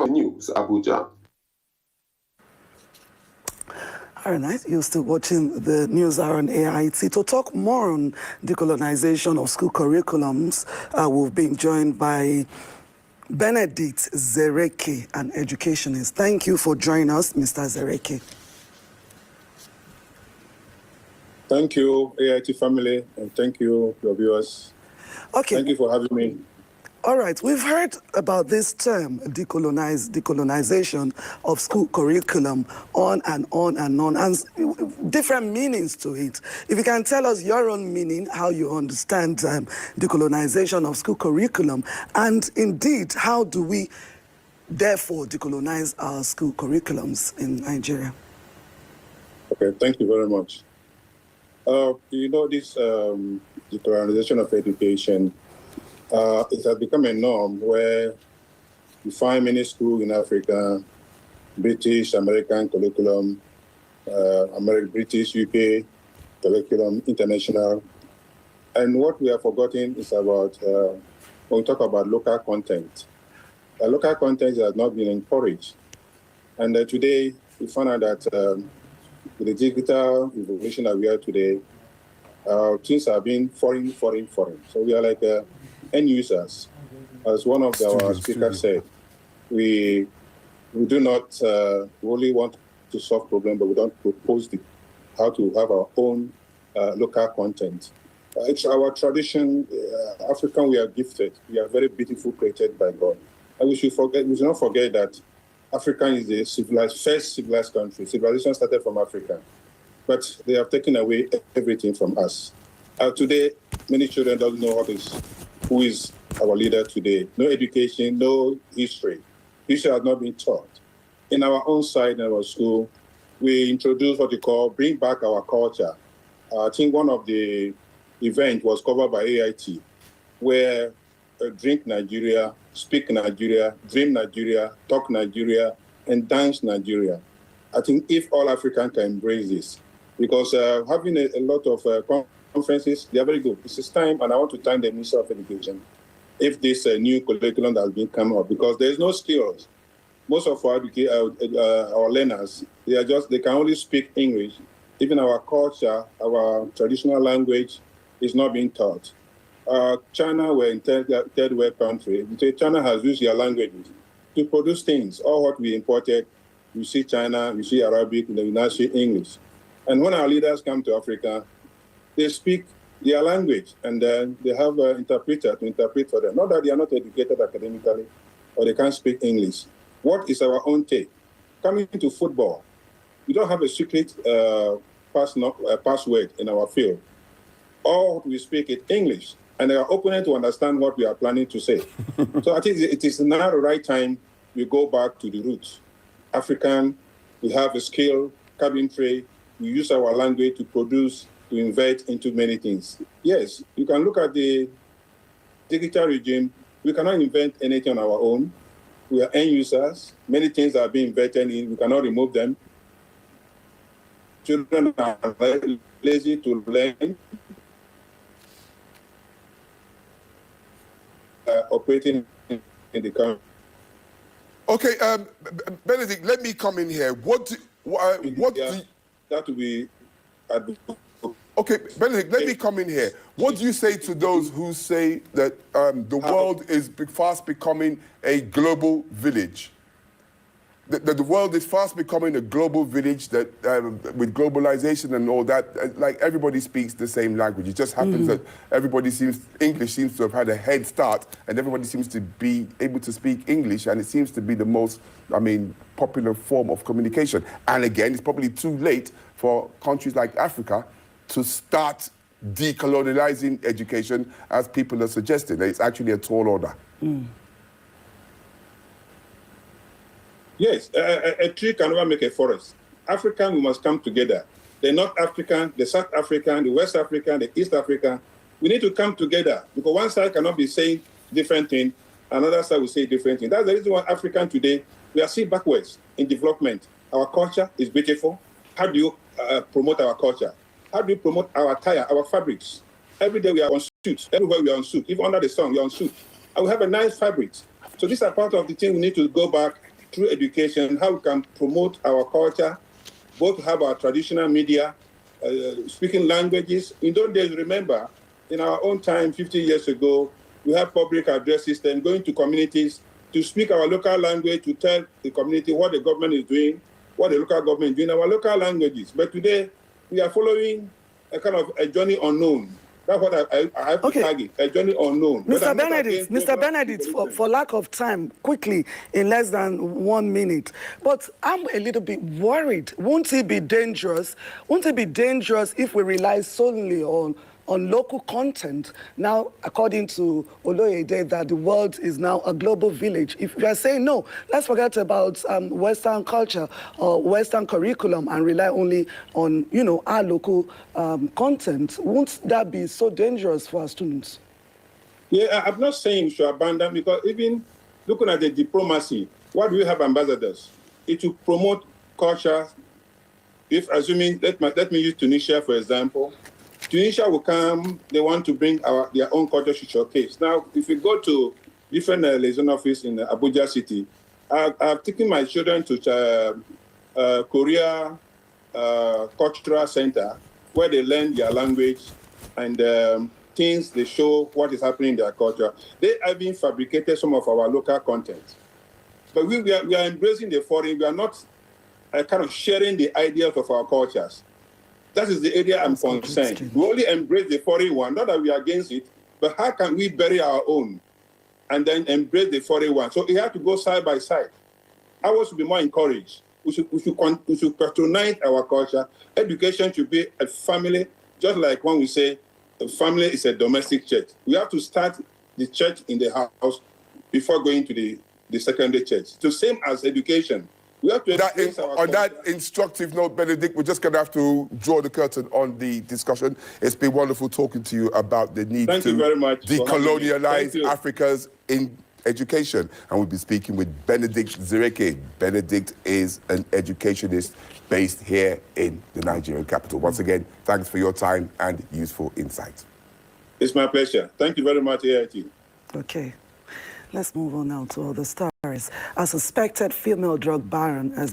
News, Abuja. All right, you're still watching the News Hour on AIT. To talk more on decolonization of school curriculums, we've been joined by Benedict Zereke, an educationist. Thank you for joining us, Mr. Zereke. Thank you, AIT family, and thank you, your viewers. Okay. Thank you for having me. All right, we've heard about this term, decolonization of school curriculum, on and on and on, and different meanings to it. If you can tell us your own meaning, how you understand decolonization of school curriculum, and indeed, how do we therefore decolonize our school curriculums in Nigeria? Okay, thank you very much. This decolonization of education, it has become a norm where you find many schools in Africa, British, American curriculum, British, UK curriculum, international. And what we have forgotten is about, when we talk about local content. Local content has not been encouraged. And today, we found out that with the digital evolution that we are today, things are being foreign. So we are like end users. As one of our speakers said, we do not really want to solve problems, but we don't propose how to have our own local content. It's our tradition. African, we are gifted. We are very beautiful, created by God. And we should not forget that Africa is the first civilized country. Civilization started from Africa, but they have taken away everything from us. Today, many children don't know who is our leader today. No education, no history. History has not been taught. In our own side, in our school, we introduce what we call bring back our culture. I think one of the events was covered by AIT, where drink Nigeria, speak Nigeria, dream Nigeria, talk Nigeria, and dance Nigeria. I think if all Africans can embrace this, because having a lot of conferences, they are very good. It's time, and I want to thank the Minister of Education if this new curriculum that has been come up, because there's no skills. Most of our learners, they can only speak English. Even our culture, our traditional language is not being taught. China, we're in third world country. China has used their languages to produce things. All what we imported, you see China, you see Arabic, and you now see English. And when our leaders come to Africa, they speak their language, and then they have an interpreter to interpret for them. Not that they are not educated academically, or they can't speak English. What is our own take? Coming to football, we don't have a secret password in our field. All we speak is English, and they are open to understand what we are planning to say. So I think it is now the right time we go back to the roots. African, we have a skill, carpentry, we use our language to produce, to invent into many things. Yes, you can look at the digital regime. We cannot invent anything on our own. We are end users. Many things are being invented in. We cannot remove them. Children are lazy to learn. Operating in the country. Okay, Benedict, let me come in here. That will be. Okay, Benedict, let me come in here. What do you say to those who say that the world is fast becoming a global village? That the world is fast becoming a global village, that with globalization and all that, like everybody speaks the same language. It just happens that English seems to have had a head start, and everybody seems to be able to speak English, and it seems to be the most, popular form of communication. And again, it's probably too late for countries like Africa to start decolonializing education, as people are suggesting. It's actually a tall order. Yes, a tree can never make a forest. African, we must come together. The North African, the South African, the West African, the East African. We need to come together, because one side cannot be saying different things, another side will say different things. That's the reason why African today, we are still backwards in development. Our culture is beautiful. How do you promote our culture? How do you promote our attire, our fabrics? Every day we are on suits. Everywhere we are on suit. Even under the sun, we are on suit. And we have a nice fabric. So these are part of the thing we need to go back through education, how we can promote our culture, both have our traditional media, speaking languages. In those days, remember, in our own time, 50 years ago, we have public address system going to communities to speak our local language, to tell the community what the government is doing, what the local government is doing, our local languages. But today, we are following a kind of a journey unknown. That's what I have to target, a journey unknown. Mr. Benedict, for lack of time, quickly, in less than 1 minute. But I'm a little bit worried. Won't it be dangerous? Won't it be dangerous if we rely solely on local content? Now, according to Oloyede, that the world is now a global village. If we are saying, no, let's forget about Western culture or Western curriculum and rely only on, our local content, won't that be so dangerous for our students? Yeah, I'm not saying we should abandon, because even looking at the diplomacy, what do we have ambassadors? It will promote culture. If, assuming, let me use Tunisia, for example. Tunisia will come, they want to bring their own culture to showcase. Now, if you go to different liaison office in Abuja City, I've taken my children to Korea Cultural Center, where they learn their language and things, they show what is happening in their culture. They have been fabricated some of our local content. But we are embracing the foreign, we are not kind of sharing the ideas of our cultures. That is the area I'm concerned. We only embrace the foreign one, not that we are against it, but how can we bury our own and then embrace the foreign one? So it has to go side by side. Ours should be more encouraged. We should patronize our culture. Education should be a family, just like when we say a family is a domestic church. We have to start the church in the house before going to the secondary church. The same as education. We have to on that instructive note, Benedict, we're just going to have to draw the curtain on the discussion. It's been wonderful talking to you about the need to decolonialize Africa's education. And we'll be speaking with Benedict Zirike. Benedict is an educationist based here in the Nigerian capital. Once again, thanks for your time and useful insight. It's my pleasure. Thank you very much, AIT. Okay. Let's move on now to other stories. A suspected female drug baron has